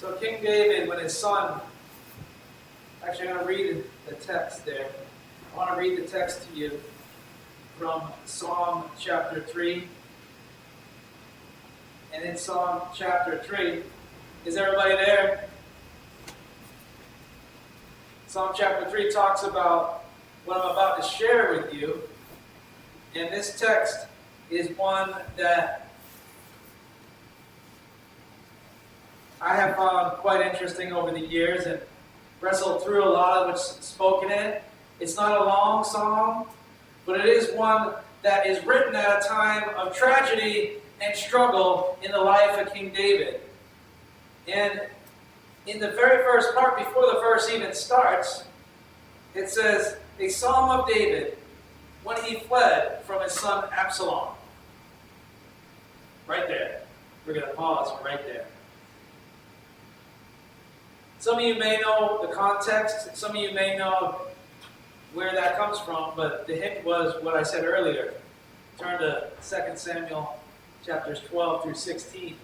So King David, when his son, actually I'm going to read the text there. I want to read the text to you from Psalm chapter 3. And in Psalm chapter 3, is everybody there? Psalm chapter 3 talks about what I'm about to share with you. And this text is one that I have found quite interesting over the years and wrestled through a lot of what's spoken in it. It's not a long psalm, but it is one that is written at a time of tragedy and struggle in the life of King David. And in the very first part, before the verse even starts, it says, a psalm of David when he fled from his son Absalom. Right there. We're going to pause right there. Some of you may know the context. Some of you may know where that comes from, but the hint was what I said earlier. Turn to 2 Samuel chapters 12 through 16.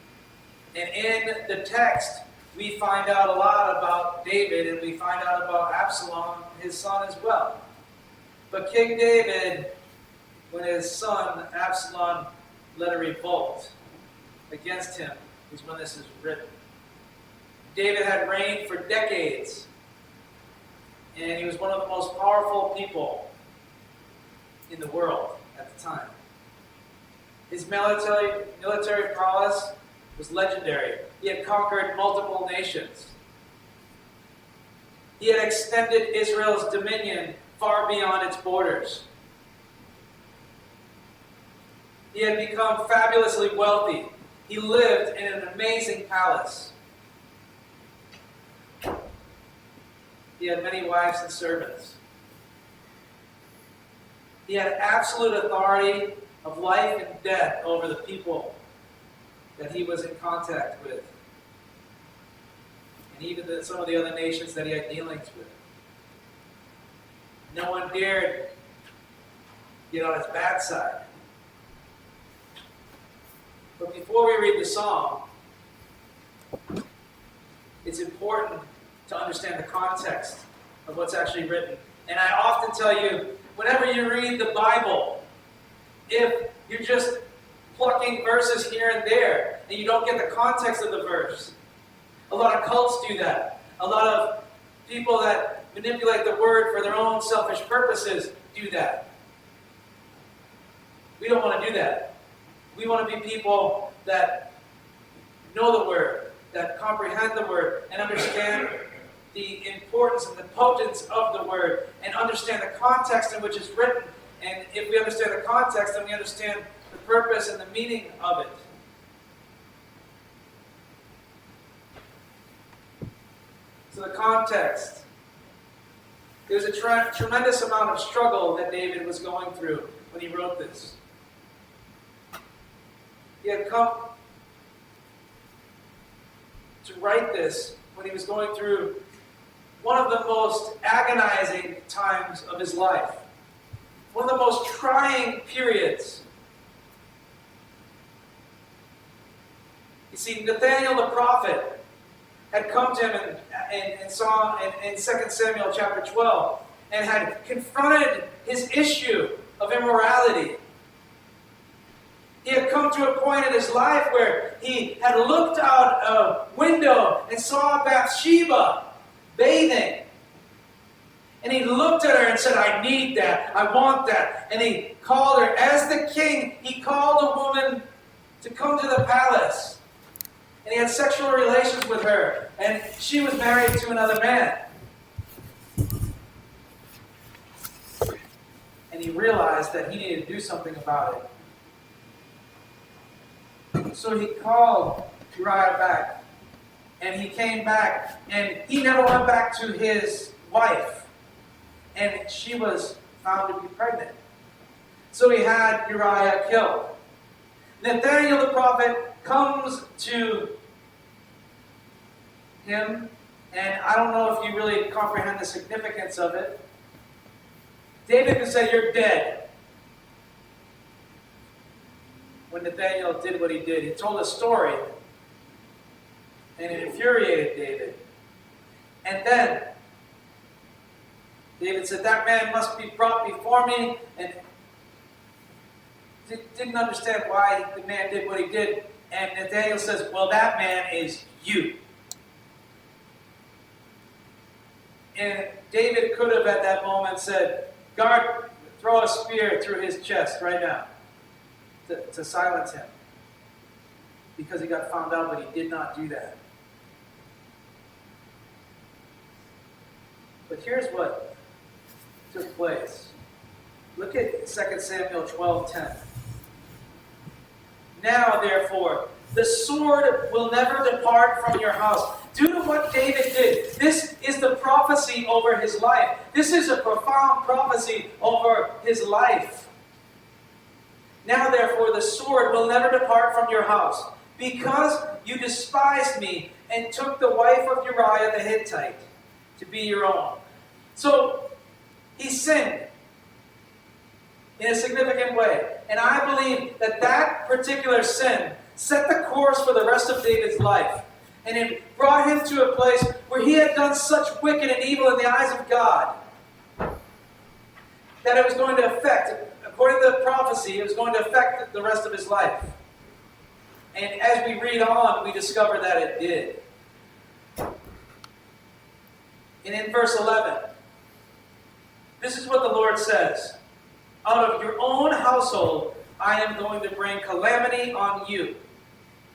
And in the text, we find out a lot about David, and we find out about Absalom, his son, as well. But King David, when his son Absalom led a revolt against him, is when this is written. David had reigned for decades, and he was one of the most powerful people in the world at the time. His military prowess was legendary. He had conquered multiple nations. He had extended Israel's dominion far beyond its borders. He had become fabulously wealthy. He lived in an amazing palace. He had many wives and servants. He had absolute authority of life and death over the people that he was in contact with, and even some of the other nations that he had dealings with. No one dared get on his bad side. But before we read the psalm, it's important to understand the context of what's actually written. And I often tell you, whenever you read the Bible, if you're just plucking verses here and there, and you don't get the context of the verse. A lot of cults do that. A lot of people that manipulate the word for their own selfish purposes do that. We don't want to do that. We want to be people that know the word, that comprehend the word, and understand the importance and the potence of the word, and understand the context in which it's written. And if we understand the context, then we understand the purpose and the meaning of it. So the context. There's a tremendous amount of struggle that David was going through when he wrote this. He had come to write this when he was going through one of the most agonizing times of his life. One of the most trying periods. You see, Nathaniel the prophet had come to him in 2 Samuel chapter 12 and had confronted his issue of immorality. He had come to a point in his life where he had looked out a window and saw Bathsheba bathing. And he looked at her and said, I need that. I want that. And he called her. As the king, he called a woman to come to the palace. And he had sexual relations with her. And she was married to another man. And he realized that he needed to do something about it. So he called Uriah back. And he came back. And he never went back to his wife. And she was found to be pregnant. So he had Uriah killed. Nathaniel the prophet comes to him, and I don't know if you really comprehend the significance of it. David could say, you're dead. When Nathaniel did what he did, he told a story And it infuriated David. And then David said, that man must be brought before me, and didn't understand why the man did what he did. And Nathaniel says, well, that man is you. And David could have at that moment said, guard, throw a spear through his chest right now to silence him. Because he got found out, but he did not do that. But here's what took place. Look at 2 Samuel 12:10. Now, therefore, the sword will never depart from your house. Due to what David did, this is the prophecy over his life. This is a profound prophecy over his life. Now, therefore, the sword will never depart from your house, because you despised me and took the wife of Uriah the Hittite to be your own. So, he sinned in a significant way. And I believe that that particular sin set the course for the rest of David's life. And it brought him to a place where he had done such wicked and evil in the eyes of God that it was going to affect, according to the prophecy, it was going to affect the rest of his life. And as we read on, we discover that it did. And in verse 11, this is what the Lord says. Out of your own household, I am going to bring calamity on you.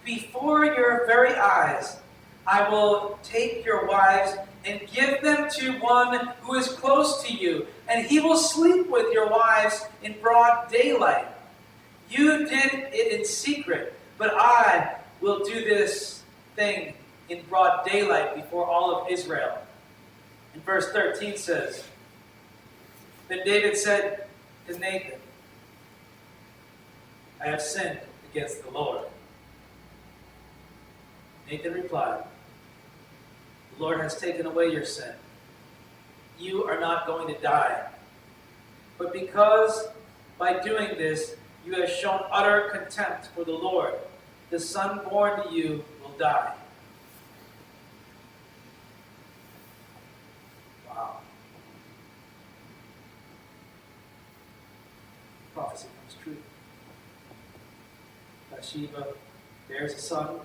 Before your very eyes, I will take your wives and give them to one who is close to you, and he will sleep with your wives in broad daylight. You did it in secret, but I will do this thing in broad daylight before all of Israel. And verse 13 says, then David said to Nathan, I have sinned against the Lord. Nathan replied, the Lord has taken away your sin. You are not going to die. But because by doing this, you have shown utter contempt for the Lord, the son born to you will die. Wow. Prophecy comes true. Bathsheba bears a son.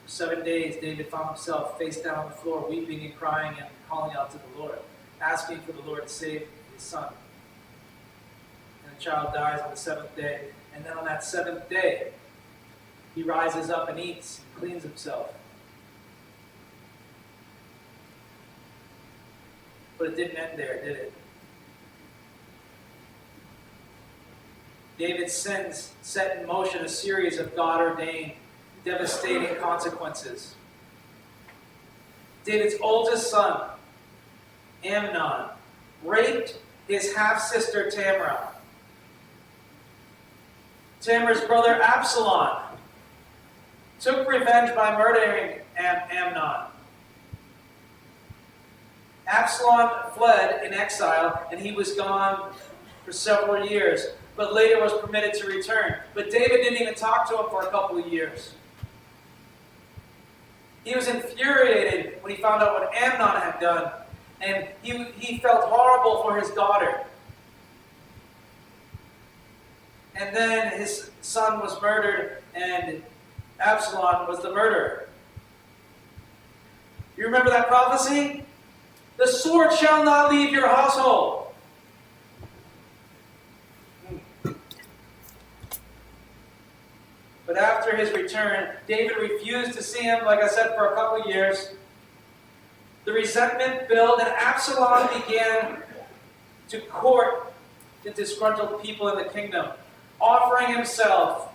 For 7 days, David found himself face down on the floor, weeping and crying and calling out to the Lord, asking for the Lord to save his son. And the child dies on the 7th day. And then on that 7th day, he rises up and eats and cleans himself. But it didn't end there, did it? David's sins set in motion a series of God-ordained, devastating consequences. David's oldest son, Amnon, raped his half-sister Tamar. Tamar's brother Absalom took revenge by murdering Amnon. Absalom fled in exile, and he was gone for several years, but later was permitted to return. But David didn't even talk to him for a couple of years. He was infuriated when he found out what Amnon had done, and he felt horrible for his daughter. And then his son was murdered, and Absalom was the murderer. You remember that prophecy? The sword shall not leave your household. But after his return, David refused to see him, like I said, for a couple of years. The resentment built, and Absalom began to court the disgruntled people in the kingdom, offering himself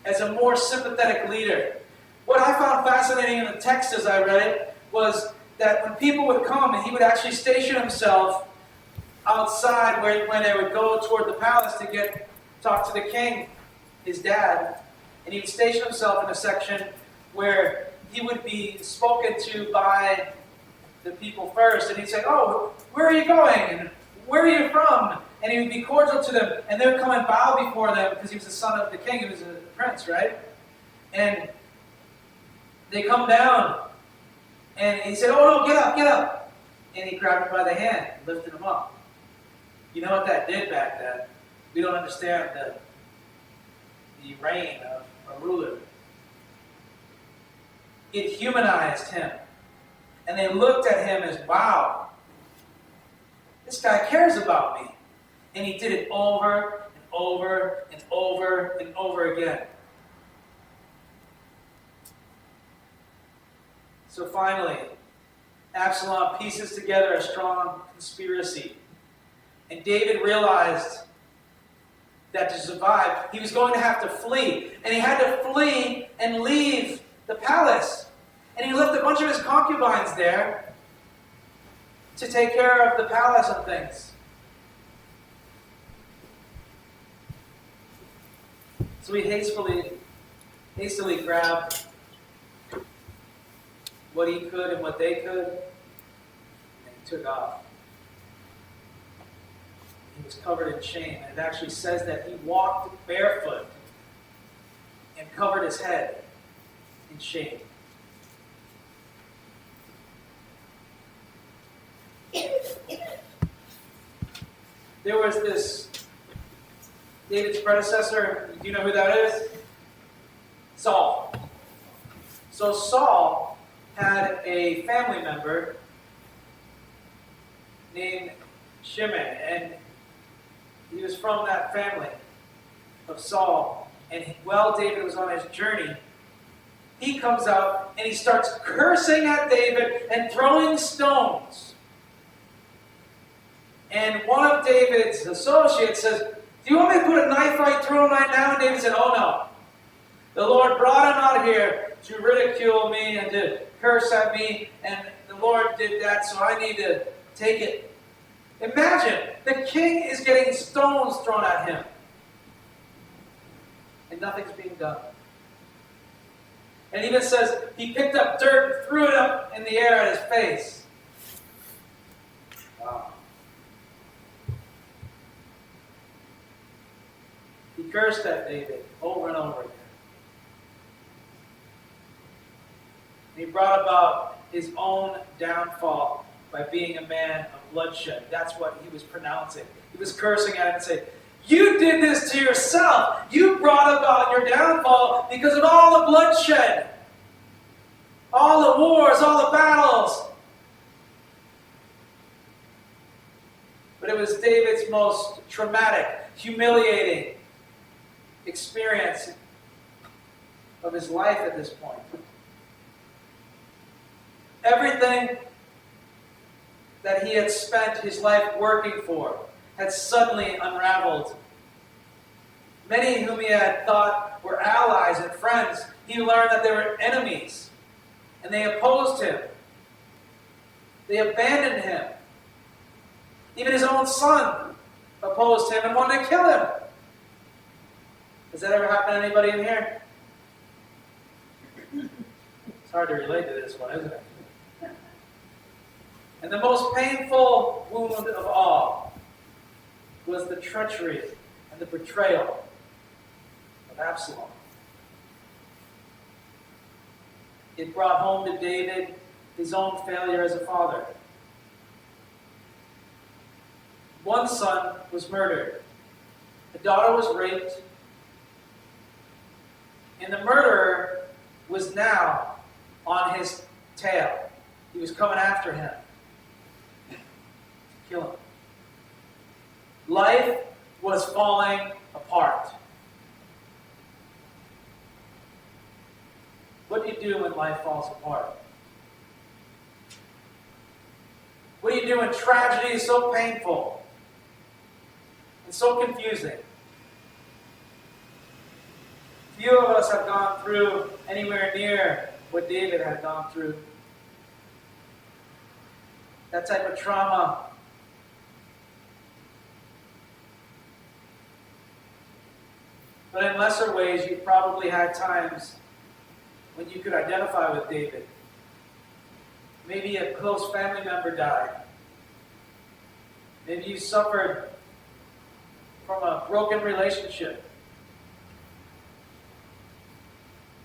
as a more sympathetic leader. What I found fascinating in the text as I read it was that when people would come, and he would actually station himself outside when they would go toward the palace to talk to the king, his dad, and he would station himself in a section where he would be spoken to by the people first, and he'd say, oh, where are you going? And where are you from? And he would be cordial to them, and they would come and bow before them because he was the son of the king, he was a prince, right? And They come down, and he said, "Oh no, get up, get up!" And he grabbed him by the hand and lifted him up. You know what that did back then? We don't understand the reign of a ruler. It humanized him. And they looked at him as, wow, this guy cares about me. And he did it over and over and over and over again. So finally, Absalom pieces together a strong conspiracy. And David realized that to survive, he was going to have to flee. And he had to flee and leave the palace. And he left a bunch of his concubines there to take care of the palace and things. So he hastily grabbed what he could and what they could, and he took off. He was covered in shame. And it actually says that he walked barefoot and covered his head in shame. There was this David's predecessor. Do you know who that is? Saul. So Saul had a family member named Shimei, and he was from that family of Saul. And while David was on his journey, he comes out and he starts cursing at David and throwing stones. And one of David's associates says, "Do you want me to put a knife right through him right now?" And David said, "Oh no. The Lord brought him out here to ridicule me and to curse at me, and the Lord did that, so I need to take it." Imagine, the king is getting stones thrown at him, and nothing's being done. And it even says he picked up dirt and threw it up in the air at his face. Wow. He cursed at David over and over again. And he brought about his own downfall by being a man of bloodshed. That's what he was pronouncing. He was cursing at him and saying, "You did this to yourself. You brought about your downfall because of all the bloodshed. All the wars, all the battles." But it was David's most traumatic, humiliating experience of his life at this point. Everything that he had spent his life working for had suddenly unraveled. Many whom he had thought were allies and friends, he learned that they were enemies, and they opposed him. They abandoned him. Even his own son opposed him and wanted to kill him. Has that ever happened to anybody in here? It's hard to relate to this one, isn't it? And the most painful wound of all was the treachery and the betrayal of Absalom. It brought home to David his own failure as a father. One son was murdered. A daughter was raped. And the murderer was now on his tail. He was coming after him to kill him. Life was falling apart. What do you do when life falls apart? What do you do when tragedy is so painful and so confusing? Few of us have gone through anywhere near what David had gone through. That type of trauma. But in lesser ways, you probably had times when you could identify with David. Maybe a close family member died. Maybe you suffered from a broken relationship.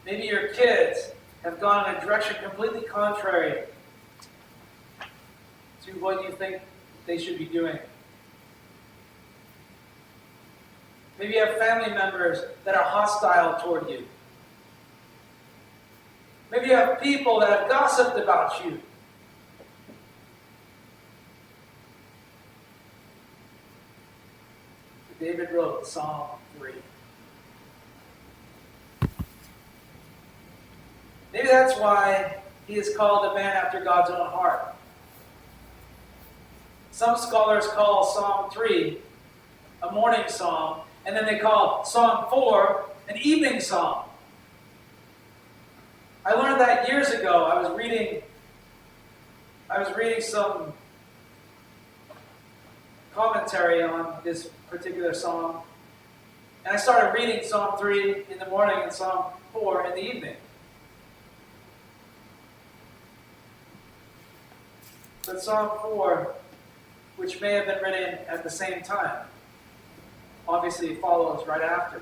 Maybe your kids have gone in a direction completely contrary to what you think they should be doing. Maybe you have family members that are hostile toward you. Maybe you have people that have gossiped about you. David wrote Psalm 3. Maybe that's why he is called a man after God's own heart. Some scholars call Psalm 3 a morning psalm, and then they call Psalm 4 an evening psalm. I learned that years ago. I was reading some commentary on this particular psalm, and I started reading Psalm 3 in the morning and Psalm 4 in the evening. But Psalm 4, which may have been written at the same time, obviously follows right after.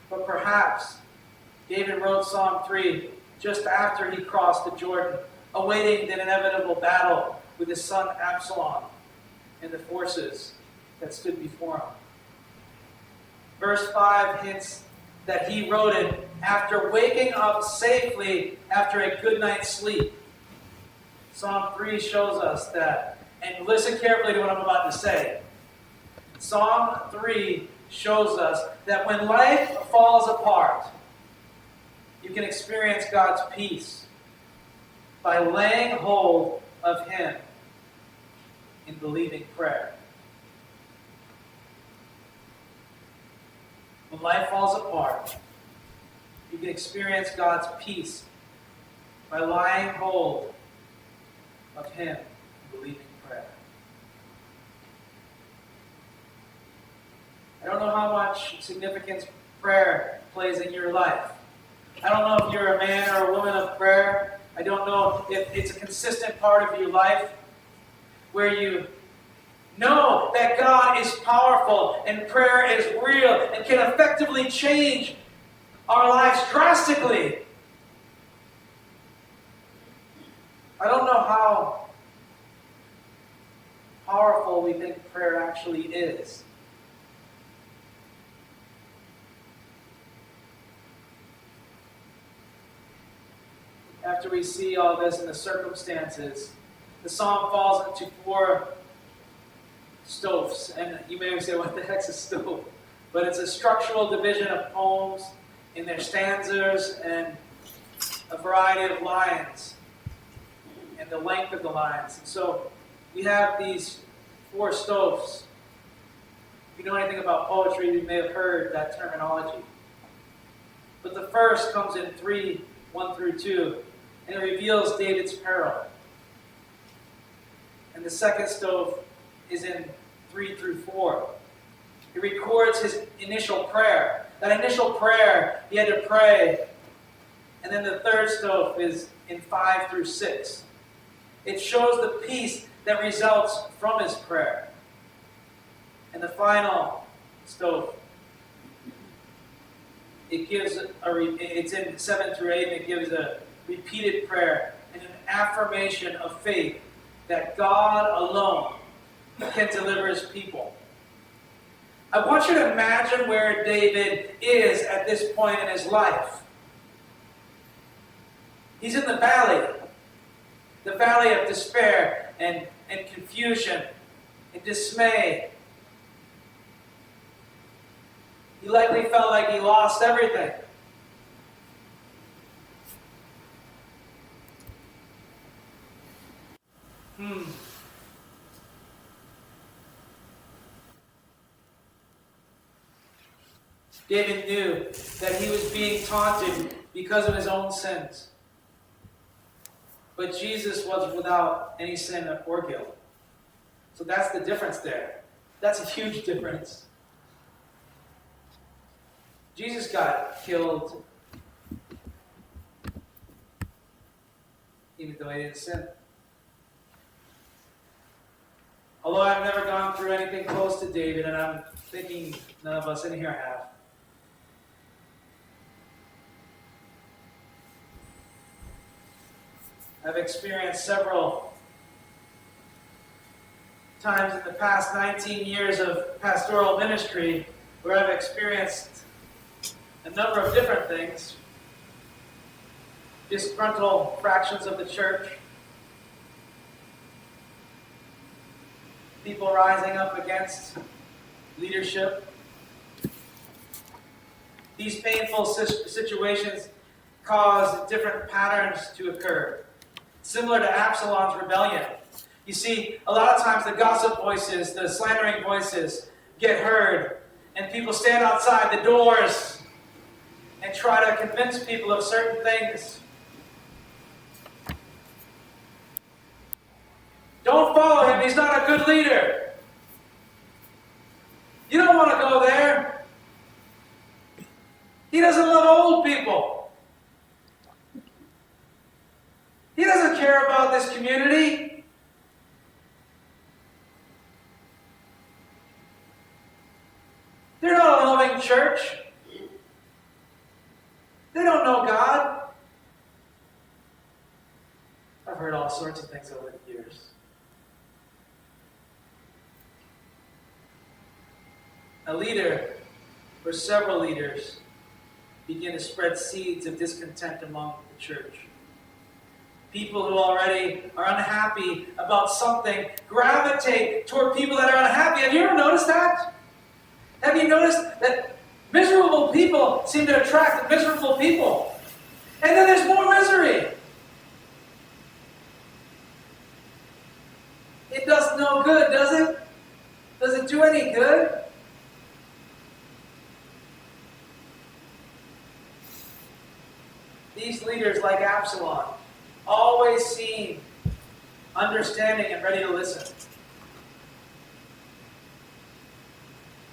But perhaps David wrote Psalm 3 just after he crossed the Jordan, awaiting the inevitable battle with his son Absalom and the forces that stood before him. Verse 5 hints that he wrote it after waking up safely after a good night's sleep. Psalm 3 shows us that, and listen carefully to what I'm about to say. Psalm 3 shows us that when life falls apart, you can experience God's peace by laying hold of Him in believing prayer. When life falls apart, you can experience God's peace by lying hold of Him in believing prayer. I don't know how much significance prayer plays in your life. I don't know if you're a man or a woman of prayer. I don't know if it's a consistent part of your life where you know that God is powerful and prayer is real and can effectively change our lives drastically. I don't know how powerful we think prayer actually is. After we see all this in the circumstances, the psalm falls into 4 strophes. And you may say, what the heck's a strophe? But it's a structural division of poems in their stanzas and a variety of lines and the length of the lines. And so we have these 4 strophes. If you know anything about poetry, you may have heard that terminology. But the first comes in 3:1 through 2, and it reveals David's peril. And the second strophe is in 3 through 4. It records his initial prayer. That initial prayer, he had to pray. And then the third strophe is in 5 through 6. It shows the peace that results from his prayer. And the final strophe, it's in 7 through 8, and it gives a repeated prayer and an affirmation of faith that God alone can deliver his people. I want you to imagine where David is at this point in his life. He's in the valley of despair and confusion and dismay. He likely felt like he lost everything. David knew that he was being taunted because of his own sins. But Jesus was without any sin or guilt. So that's the difference there. That's a huge difference. Jesus got killed even though he didn't sin. Although I've never gone through anything close to David, and I'm thinking none of us in here have. I've experienced several times in the past 19 years of pastoral ministry where I've experienced a number of different things. Disgruntled fractions of the church. People rising up against leadership. These painful situations cause different patterns to occur. Similar to Absalom's rebellion. You see, a lot of times the gossip voices, the slandering voices get heard, and people stand outside the doors and try to convince people of certain things. Don't follow him, he's not a good leader. You don't want to go there. He doesn't love old people. He doesn't care about this community. They're not a loving church. They don't know God. I've heard all sorts of things over the years. A leader, or several leaders, begin to spread seeds of discontent among the church. People who already are unhappy about something gravitate toward people that are unhappy. Have you ever noticed that? Have you noticed that miserable people seem to attract miserable people? And then there's more misery. It does no good, does it? Does it do any good? These leaders, like Absalom, always seem understanding and ready to listen.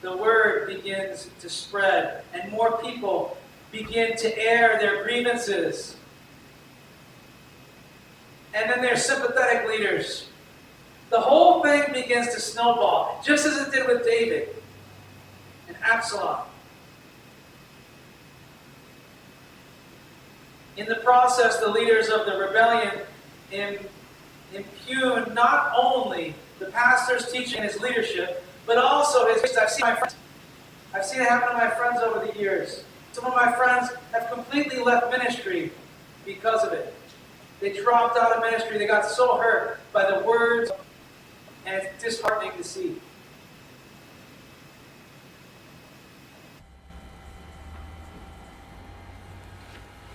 The word begins to spread, and more people begin to air their grievances. And then there's sympathetic leaders. The whole thing begins to snowball, just as it did with David and Absalom. In the process, the leaders of the rebellion impugn not only the pastor's teaching and his leadership, but also his. I've seen it happen to my friends over the years. Some of my friends have completely left ministry because of it. They dropped out of ministry. They got so hurt by the words, and it's disheartening to see.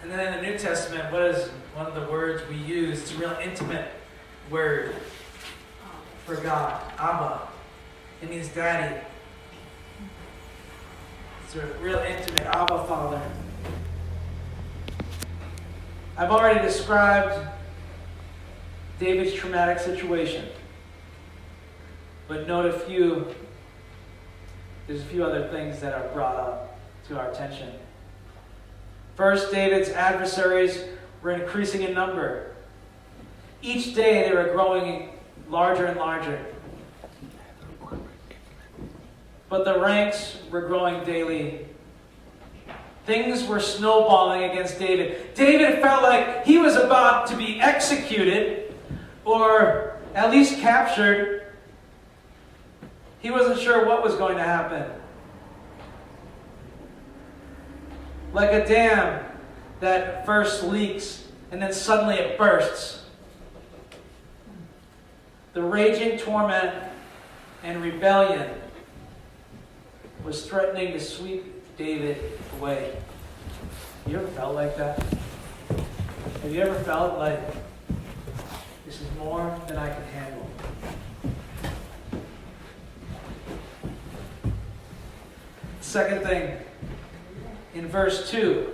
And then in the New Testament, what is one of the words we use? It's a real intimate word for God. Abba. It means daddy. It's a real intimate Abba Father. I've already described David's traumatic situation. But there's a few other things that are brought up to our attention. First, David's adversaries were increasing in number. Each day they were growing larger and larger. But the ranks were growing daily. Things were snowballing against David. David felt like he was about to be executed, or at least captured. He wasn't sure what was going to happen. Like a dam that first leaks and then suddenly it bursts. The raging torment and rebellion was threatening to sweep David away. You ever felt like that? Have you ever felt like this is more than I can handle? Second thing, in verse 2,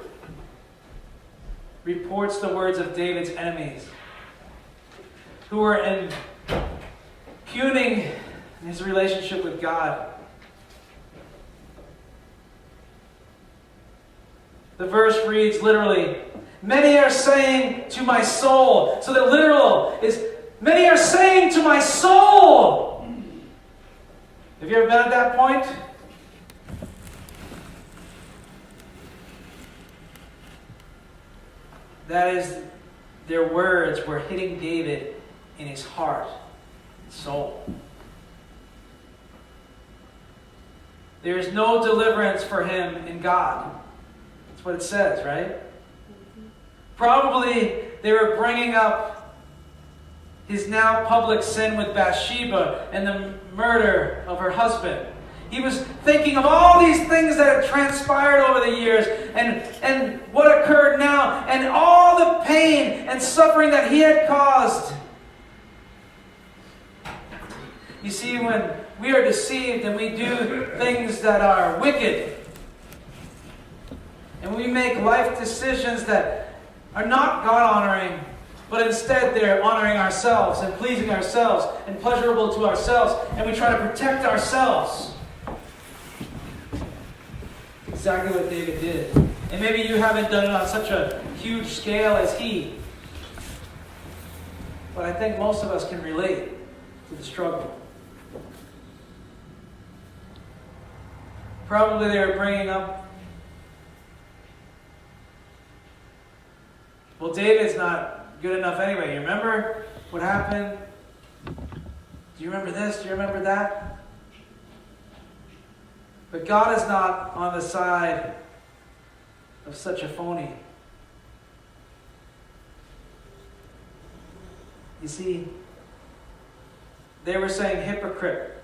reports the words of David's enemies, who were impugning his relationship with God. The verse reads literally, many are saying to my soul. So the literal is, many are saying to my soul. Have you ever been at that point? That is their words were hitting David in his heart and soul. There is no deliverance for him in God. That's what it says, right? Probably they were bringing up his now public sin with Bathsheba and the murder of her husband. He was thinking of all these things that had transpired over the years and what occurred now and all the pain and suffering that he had caused. You see, when we are deceived and we do things that are wicked, and we make life decisions that are not God-honoring, but instead they're honoring ourselves and pleasing ourselves and pleasurable to ourselves, and we try to protect ourselves. Exactly what David did. And maybe you haven't done it on such a huge scale as he. But I think most of us can relate to the struggle. Probably they were bringing up, well, David's not good enough anyway. You remember what happened? Do you remember this? Do you remember that? But God is not on the side of such a phony. You see, they were saying hypocrite,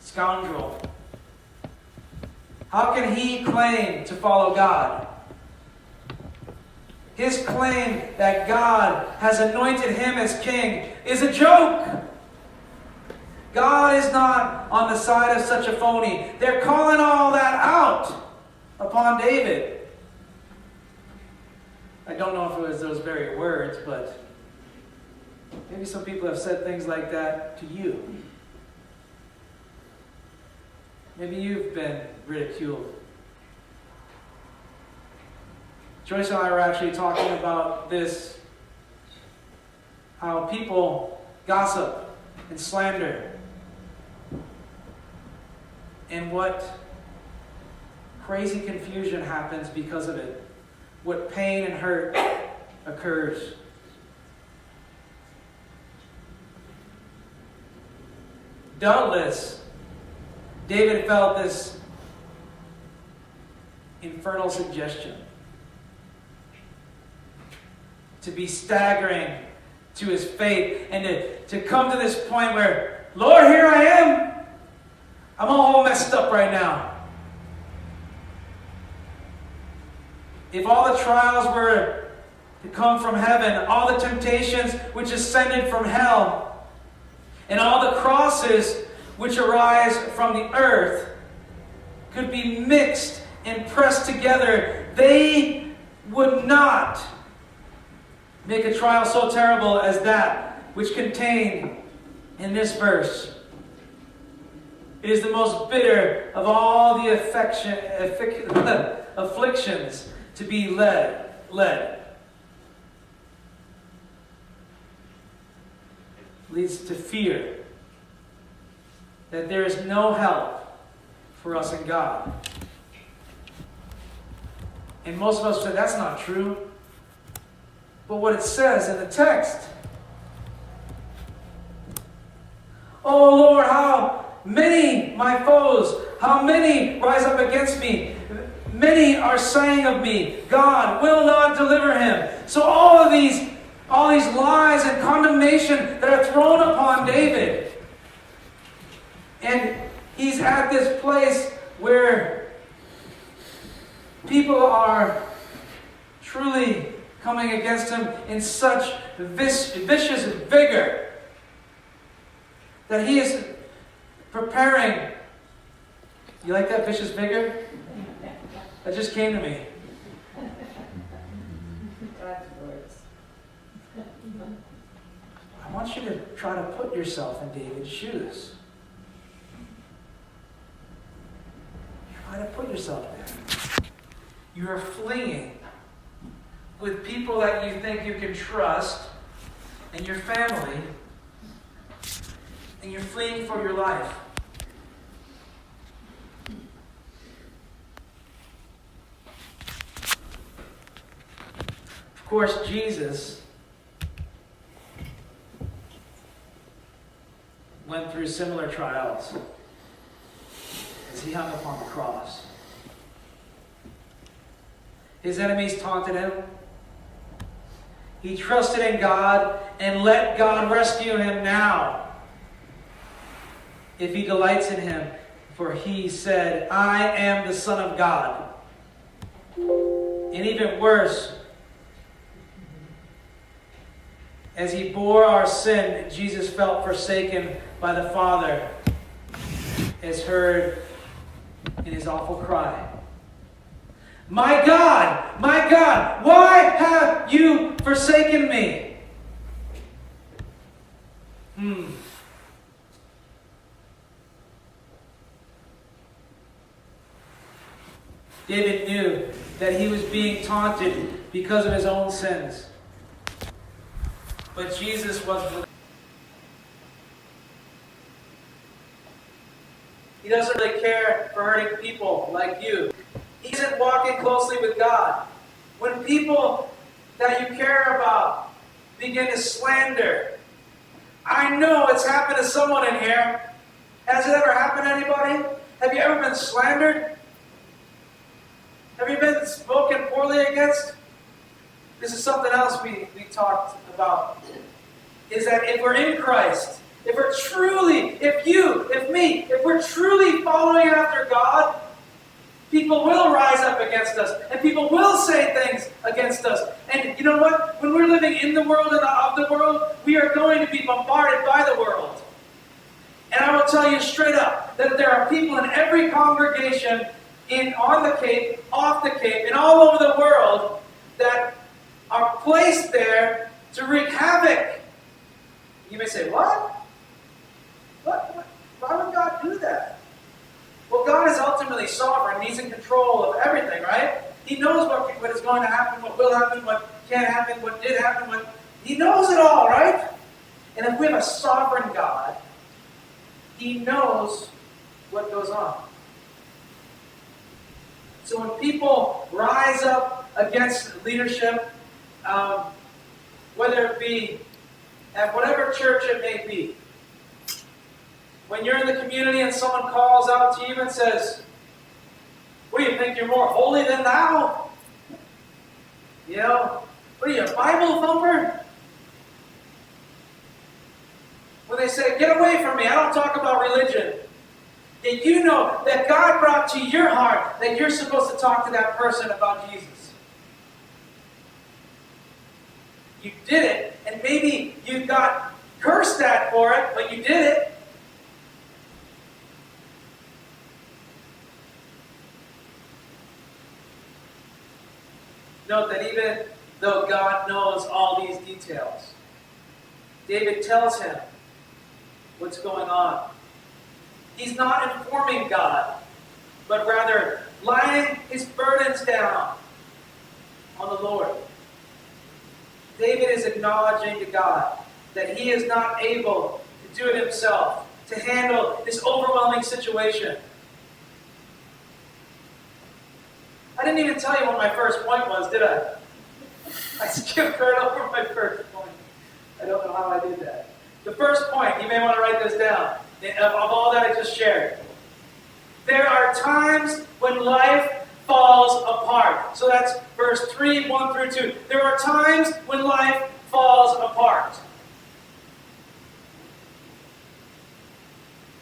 scoundrel. How can he claim to follow God? His claim that God has anointed him as king is a joke. God is not on the side of such a phony. They're calling all that out upon David. I don't know if it was those very words, but maybe some people have said things like that to you. Maybe you've been ridiculed. Joyce and I were actually talking about this, how people gossip and slander, and what crazy confusion happens because of it, what pain and hurt occurs. Doubtless, David felt this infernal suggestion to be staggering to his fate and to come to this point where, Lord, here I am. I'm all messed up right now. If all the trials were to come from heaven, all the temptations which ascended from hell, and all the crosses which arise from the earth could be mixed and pressed together, they would not make a trial so terrible as that which contained in this verse. It is the most bitter of all the afflictions to be led. Leads to fear that there is no help for us in God. And most of us say, that's not true. But what it says in the text, oh Lord, how many my foes, how many rise up against me. Many are saying of me, God will not deliver him. So all these lies and condemnation that are thrown upon David. And he's at this place where people are truly coming against him in such vicious vigor that he is preparing. You like that vicious vigor? That just came to me. God's words. I want you to try to put yourself in David's shoes. Try to put yourself there. You are fleeing with people that you think you can trust, and your family, and you're fleeing for your life. Of course, Jesus went through similar trials as he hung upon the cross. His enemies taunted him. He trusted in God and let God rescue him now, if he delights in him. For he said, I am the Son of God. And even worse, as he bore our sin, Jesus felt forsaken by the Father, as heard in his awful cry. My God, why have you forsaken me? David knew that he was being taunted because of his own sins. But Jesus was. He doesn't really care for hurting people like you. He isn't walking closely with God. When people that you care about begin to slander, I know it's happened to someone in here. Has it ever happened to anybody? Have you ever been slandered? Have you been spoken poorly against? This is something else we talked about. Is that if we're in Christ, if we're truly following after God, people will rise up against us, and people will say things against us. And you know what? When we're living in the world and of the world, we are going to be bombarded by the world. And I will tell you straight up that there are people in every congregation, on the Cape, off the Cape, and all over the world that are placed there to wreak havoc. You may say, what? What? Why would God do that? Well, God is ultimately sovereign. He's in control of everything, right? He knows what is going to happen, what will happen, what can happen, what did happen. He knows it all, right? And if we have a sovereign God, He knows what goes on. So when people rise up against leadership, whether it be at whatever church it may be, when you're in the community and someone calls out to you and says, what do you think, you're more holy than thou? You know, what are you, a Bible thumper? When they say, get away from me, I don't talk about religion. Yet you know that God brought to your heart that you're supposed to talk to that person about Jesus. You did it, and maybe you got cursed at for it, but you did it. Note that even though God knows all these details, David tells him what's going on. He's not informing God, but rather laying his burdens down on the Lord. David is acknowledging to God that he is not able to do it himself, to handle this overwhelming situation. I didn't even tell you what my first point was, did I? I skipped right over my first point. I don't know how I did that. The first point, you may want to write this down, of all that I just shared. There are times when life falls apart. So that's verse 3, 1 through 2. There are times when life falls apart.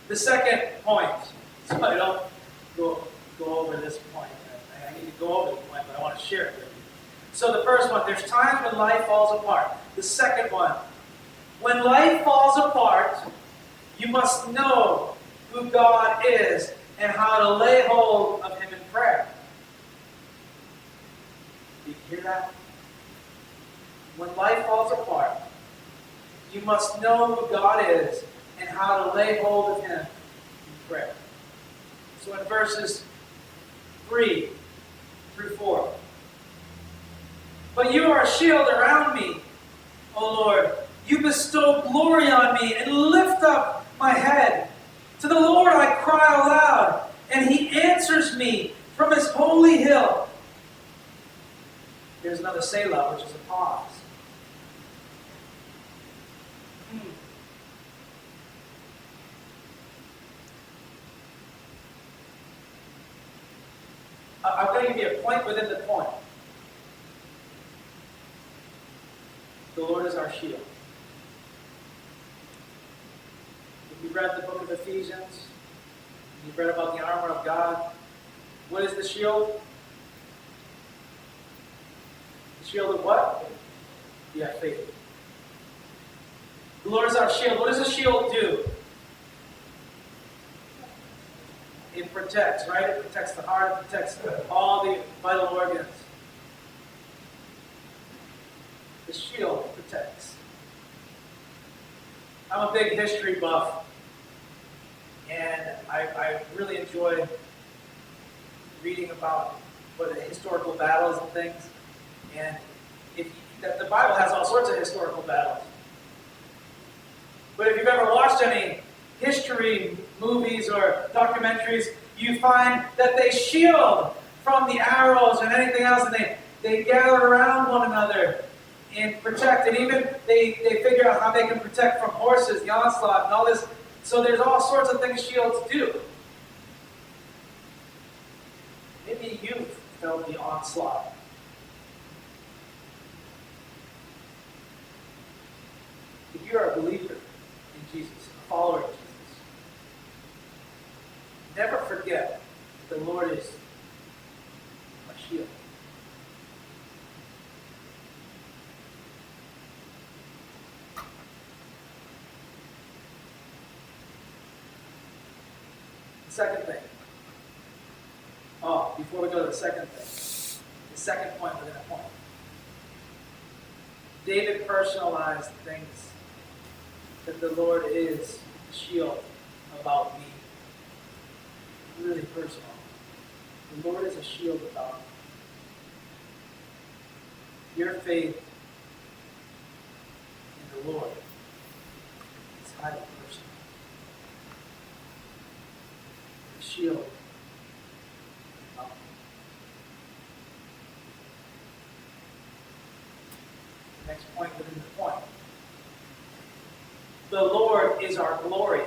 The second point, so I don't go over this point. I need to go over the point, but I want to share it with you. So the first one, there's times when life falls apart. The second one, when life falls apart, you must know who God is and how to lay hold of Him in prayer. Do you hear that? When life falls apart, you must know who God is and how to lay hold of Him in prayer. So in verses 3 through 4. But you are a shield around me, O Lord. You bestow glory on me and lift up my head. To the Lord I cry aloud, and He answers me from His holy hill. Here's another Selah, which is a pause. going to give you a point within the point. The Lord is our shield. If you've read the book of Ephesians, you've read about the armor of God, what is the shield? The shield of what? Yeah, faith. The Lord is our shield. What does a shield do? It protects, right? It protects the heart, it protects all the vital organs. The shield protects. I'm a big history buff, and I really enjoy reading about what the historical battles and things. And the Bible has all sorts of historical battles. But if you've ever watched any history movies or documentaries, you find that they shield from the arrows and anything else, and they gather around one another and protect. And even they figure out how they can protect from horses, the onslaught, and all this. So there's all sorts of things shields do. Maybe you've felt the onslaught. If you're a believer in Jesus, a follower of Jesus, never forget that the Lord is a shield. The second thing. Before we go to the second thing, the second point within a point. David personalized things that the Lord is a shield about me. Really personal. The Lord is a shield about me. Your faith in the Lord is highly personal. The shield about me. The next point within the point. The Lord is our glory.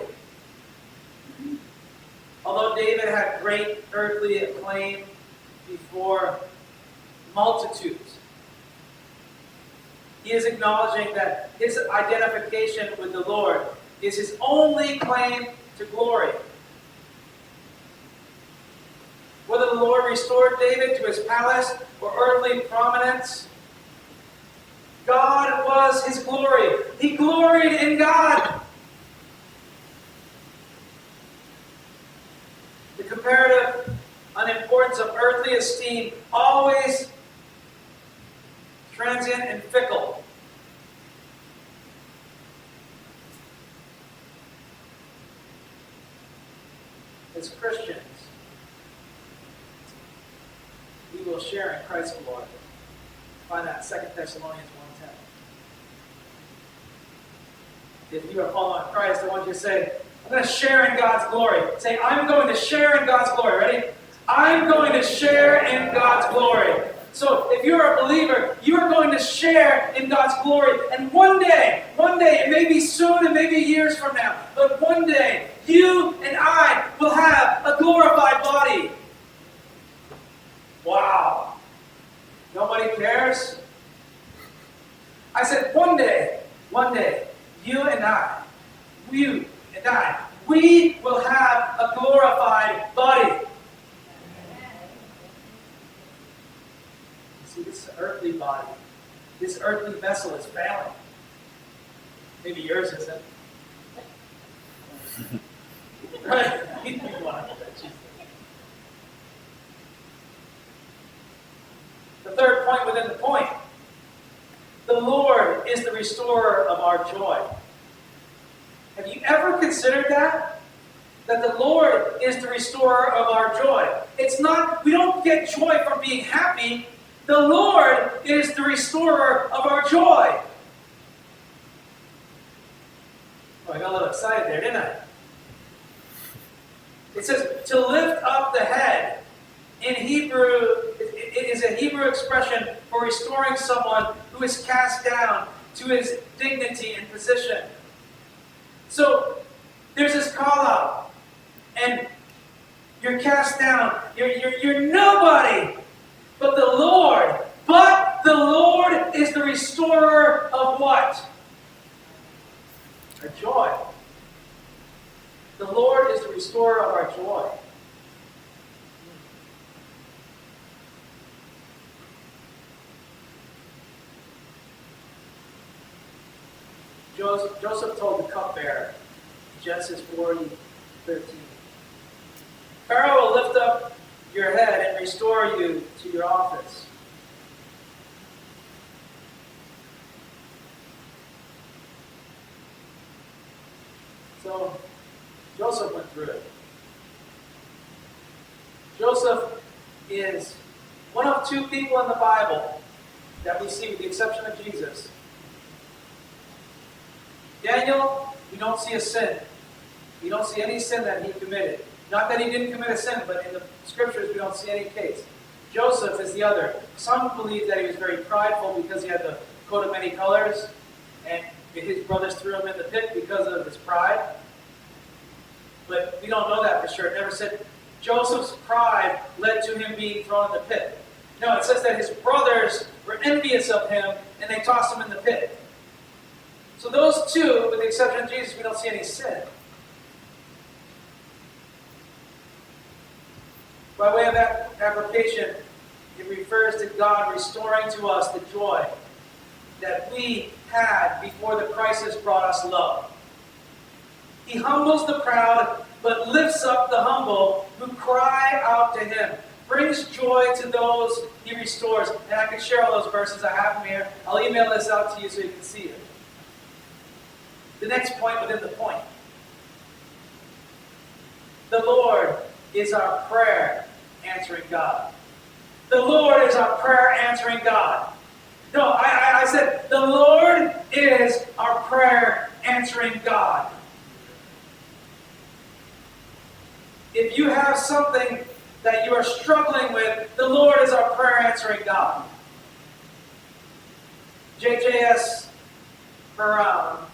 Although David had great earthly acclaim before multitudes, he is acknowledging that his identification with the Lord is his only claim to glory. Whether the Lord restored David to his palace or earthly prominence, God was his glory. He gloried in God. The comparative unimportance of earthly esteem, always transient and fickle. As Christians, we will share in Christ's glory. Find that in 2 Thessalonians 1:10. If you are following Christ, I want you to say, I'm going to share in God's glory. Say, I'm going to share in God's glory. Ready? I'm going to share in God's glory. So if you're a believer, you are going to share in God's glory. And one day, it may be soon, it may be years from now, but one day, you and I will have a glorified body. Wow. Nobody cares? I said, one day, you and I, we will have a glorified body. See, this earthly body, this earthly vessel is failing. Maybe yours isn't. Right? The third point within the point. The Lord is the restorer of our joy. Have you ever considered that? That the Lord is the restorer of our joy. It's not, we don't get joy from being happy. The Lord is the restorer of our joy. Oh, I got a little excited there, didn't I? It says, to lift up the head. In Hebrew, it is a Hebrew expression for restoring someone who is cast down to his dignity and position. So, there's this call out, and you're cast down. You're nobody. But the Lord is the restorer of what? Our joy. The Lord is the restorer of our joy. Joseph told the cupbearer, Genesis 40:13, Pharaoh will lift up your head and restore you to your office. So, Joseph went through it. Joseph is one of two people in the Bible that we see, with the exception of Jesus. Daniel, we don't see a sin. We don't see any sin that he committed. Not that he didn't commit a sin, but in the scriptures we don't see any case. Joseph is the other. Some believe that he was very prideful because he had the coat of many colors, and his brothers threw him in the pit because of his pride. But we don't know that for sure. It never said Joseph's pride led to him being thrown in the pit. No, it says that his brothers were envious of him, and they tossed him in the pit. So those two, with the exception of Jesus, we don't see any sin. By way of application, it refers to God restoring to us the joy that we had before the crisis brought us low. He humbles the proud, but lifts up the humble who cry out to him. Brings joy to those he restores. And I can share all those verses. I have them here. I'll email this out to you so you can see it. The next point within the point. The Lord is our prayer answering God. The Lord is our prayer answering God. No, I said the Lord is our prayer answering God. If you have something that you are struggling with, the Lord is our prayer answering God. J.J.S. Brown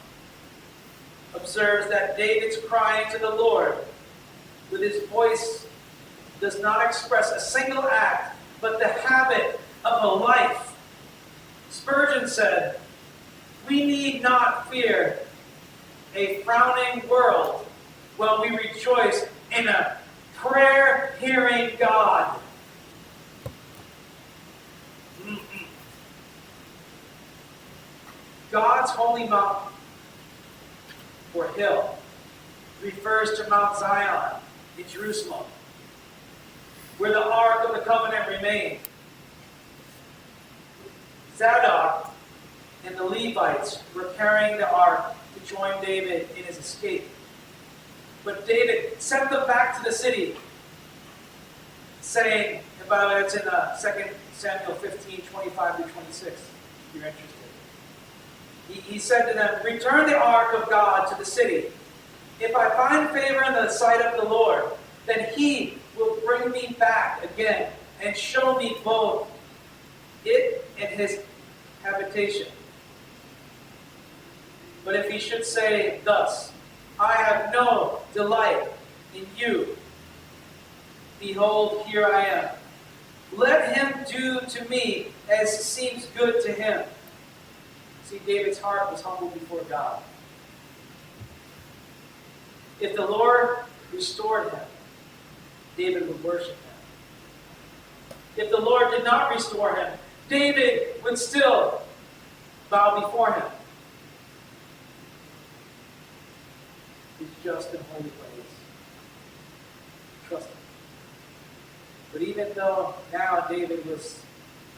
observes that David's crying to the Lord with his voice does not express a single act, but the habit of a life. Spurgeon said, "We need not fear a frowning world while we rejoice in a prayer-hearing God." God's holy mountain, or hill, refers to Mount Zion in Jerusalem, where the Ark of the Covenant remained. Zadok and the Levites were carrying the Ark to join David in his escape. But David sent them back to the city, saying, and by the way, it's in 2 Samuel 15:25-26, if you're interested. He said to them, "Return the Ark of God to the city. If I find favor in the sight of the Lord, then he will bring me back again and show me both it and his habitation. But if he should say thus, I have no delight in you, behold, here I am. Let him do to me as seems good to him." See, David's heart was humble before God. If the Lord restored him, David would worship him. If the Lord did not restore him, David would still bow before him. He's just in holy ways. Trust him. But even though now David was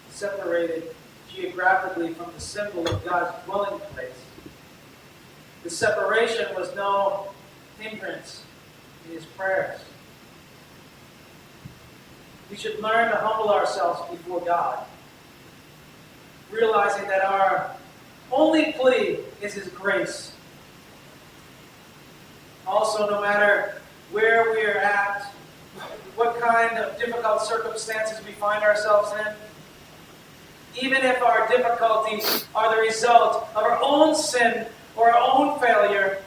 separated geographically from the symbol of God's dwelling place, the separation was no hindrance in his prayers. We should learn to humble ourselves before God, realizing that our only plea is his grace. Also, no matter where we are at, what kind of difficult circumstances we find ourselves in, even if our difficulties are the result of our own sin or our own failure,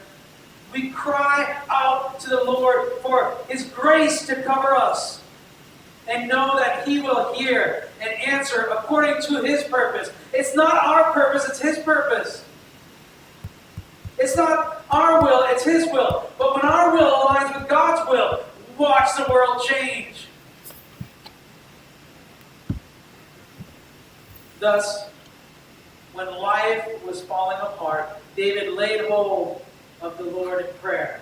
we cry out to the Lord for his grace to cover us. and know that He will hear and answer according to His purpose. It's not our purpose, it's His purpose. It's not our will, it's His will. But when our will aligns with God's will, watch the world change. Thus, when life was falling apart, David laid hold of the Lord in prayer.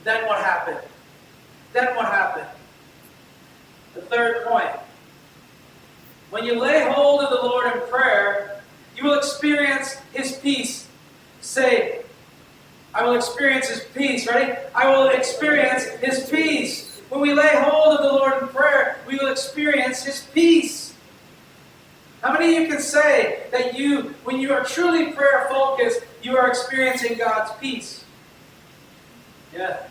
Then what happened? Then what happened? The third point. When you lay hold of the Lord in prayer, you will experience His peace. Say, I will experience His peace. Ready? I will experience His peace. When we lay hold of the Lord in prayer, we will experience His peace. How many of you can say that when you are truly prayer focused, you are experiencing God's peace? Yeah.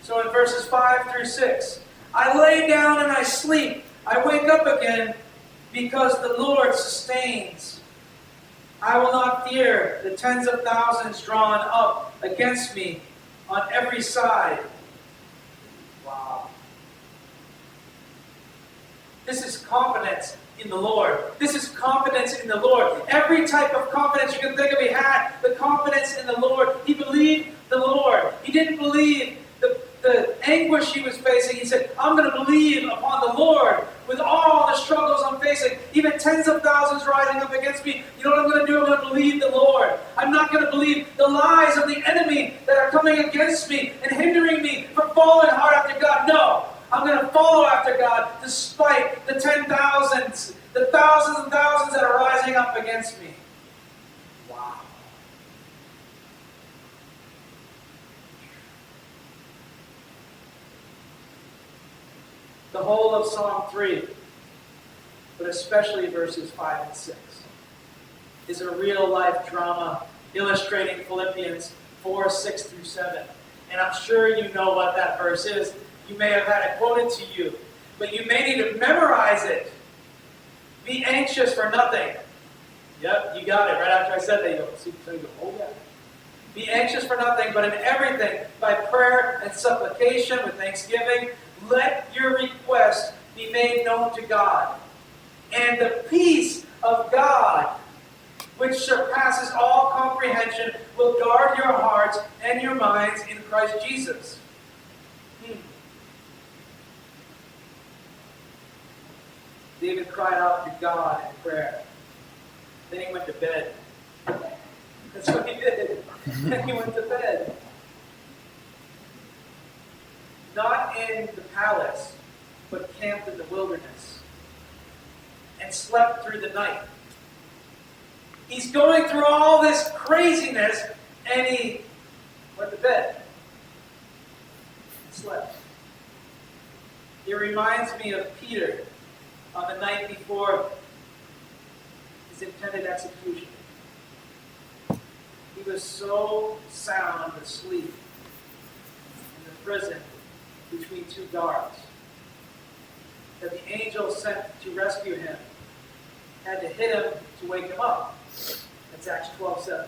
So in verses 5 through 6, I lay down and I sleep. I wake up again because the Lord sustains. I will not fear the tens of thousands drawn up against me on every side. Wow. This is confidence in the Lord. This is confidence in the Lord. Every type of confidence you can think of, he had the confidence in the Lord. He believed the Lord. He didn't believe the anguish he was facing. He said, I'm going to believe upon the Lord with all the struggles I'm facing, even tens of thousands rising up against me. You know what I'm going to do? I'm going to believe the Lord. I'm not going to believe the lies of the enemy that are coming against me and hindering me from following hard after God. No, I'm going to follow after God despite the 10,000s, the thousands and thousands that are rising up against me. Wow. The whole of Psalm 3, but especially verses 5 and 6, is a real-life drama illustrating Philippians 4, 6 through 7. And I'm sure you know what that verse is. You may have had it quoted to you, but you may need to memorize it. Be anxious for nothing. Yep, you got it. Right after I said that, you go, oh yeah. Be anxious for nothing, but in everything, by prayer and supplication with thanksgiving, let your request be made known to God. And the peace of God, which surpasses all comprehension, will guard your hearts and your minds in Christ Jesus. David cried out to God in prayer. Then he went to bed. That's what he did. Then he went to bed. Not in the palace, but camped in the wilderness. And slept through the night. He's going through all this craziness, and he went to bed. And slept. It reminds me of Peter on the night before his intended execution. He was so sound asleep in the prison between two guards that the angel sent to rescue him had to hit him to wake him up. That's Acts 12:7.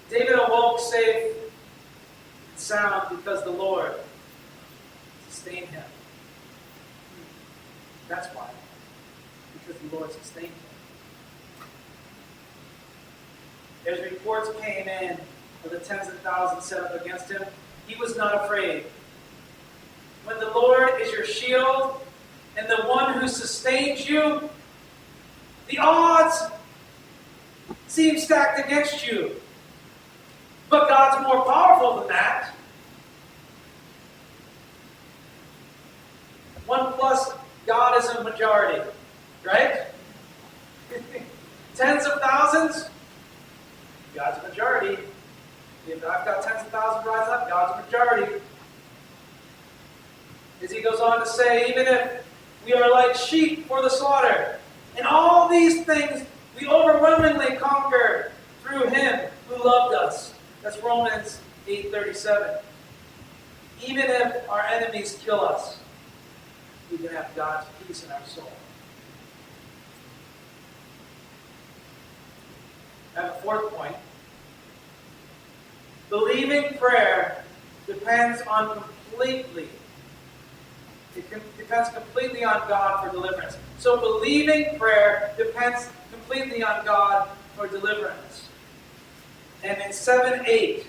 David awoke safe and sound because the Lord sustained him. That's why. Because the Lord sustained him. As reports came in of the tens of thousands set up against him, he was not afraid. When the Lord is your shield and the one who sustains you, the odds seem stacked against you. But God's more powerful than that. 1 plus God is a majority, right? Tens of thousands, God's a majority. If I've got tens of thousands rising up, God's a majority. As he goes on to say, even if we are like sheep for the slaughter, and all these things we overwhelmingly conquer through him who loved us. That's Romans 8:37. Even if our enemies kill us, we can have God's peace in our soul. I have a fourth point. Believing prayer depends completely on God for deliverance. So believing prayer depends completely on God for deliverance. And in 7:8,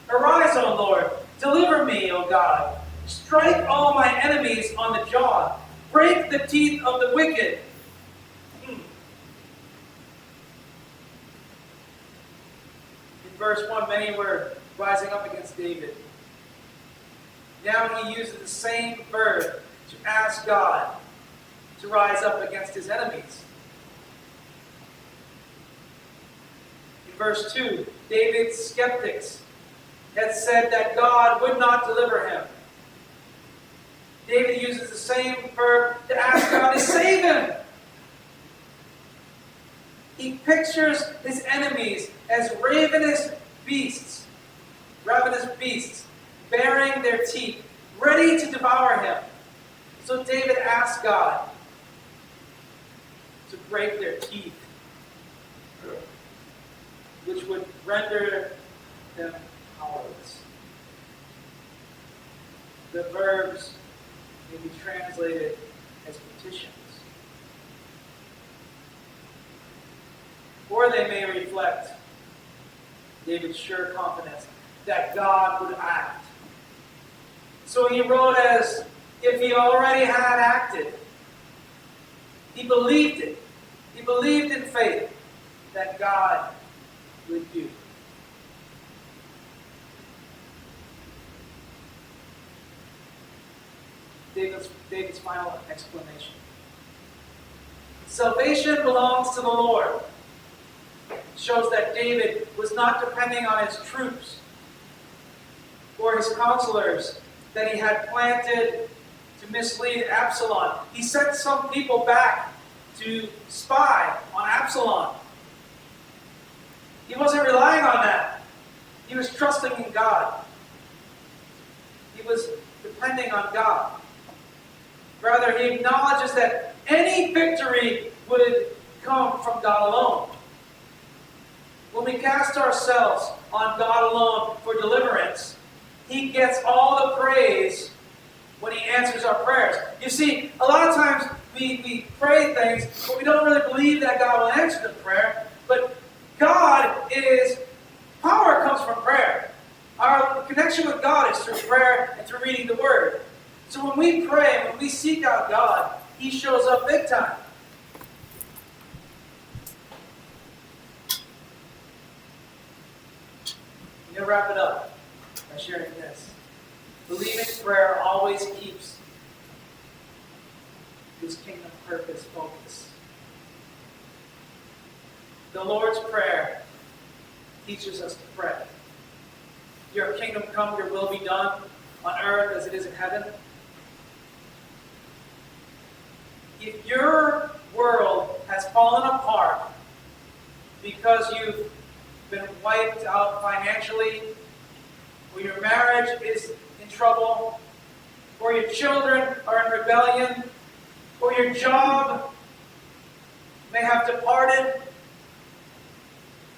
arise, O Lord, deliver me, O God. Strike all my enemies on the jaw. Break the teeth of the wicked. In verse 1, many were rising up against David. Now he uses the same verb to ask God to rise up against his enemies. In verse 2, David's skeptics had said that God would not deliver him. David uses the same verb to ask God to save him. He pictures his enemies as ravenous beasts, baring their teeth, ready to devour him. So David asks God to break their teeth, which would render them powerless. The verbs may be translated as petitions, or they may reflect David's sure confidence that God would act. So he wrote as if he already had acted. He believed it. He believed in faith that God would do. David's final explanation. Salvation belongs to the Lord. It shows that David was not depending on his troops or his counselors that he had planted to mislead Absalom. He sent some people back to spy on Absalom. He wasn't relying on that. He was trusting in God. He was depending on God. Rather, he acknowledges that any victory would come from God alone. When we cast ourselves on God alone for deliverance, He gets all the praise when He answers our prayers. You see, a lot of times we pray things, but we don't really believe that God will answer the prayer. But power comes from prayer. Our connection with God is through prayer and through reading the Word. So when we pray, when we seek out God, He shows up big time. I'm going to wrap it up by sharing this. Believing prayer always keeps His kingdom purpose focused. The Lord's Prayer teaches us to pray. Your kingdom come, your will be done on earth as it is in heaven. If your world has fallen apart because you've been wiped out financially, or your marriage is in trouble, or your children are in rebellion, or your job may have departed,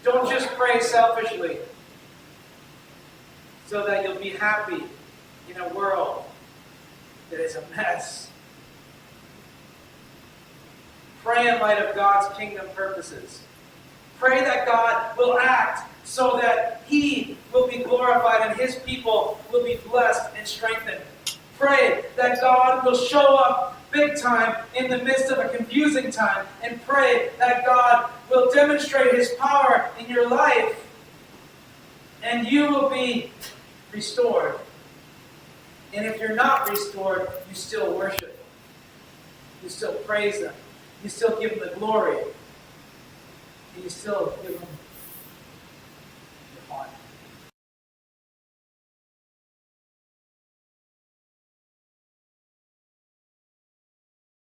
don't just pray selfishly so that you'll be happy in a world that is a mess. Pray in light of God's kingdom purposes. Pray that God will act so that He will be glorified and His people will be blessed and strengthened. Pray that God will show up big time in the midst of a confusing time. And pray that God will demonstrate His power in your life and you will be restored. And if you're not restored, you still worship. You still praise Him. You still give Him the glory. And you still give Him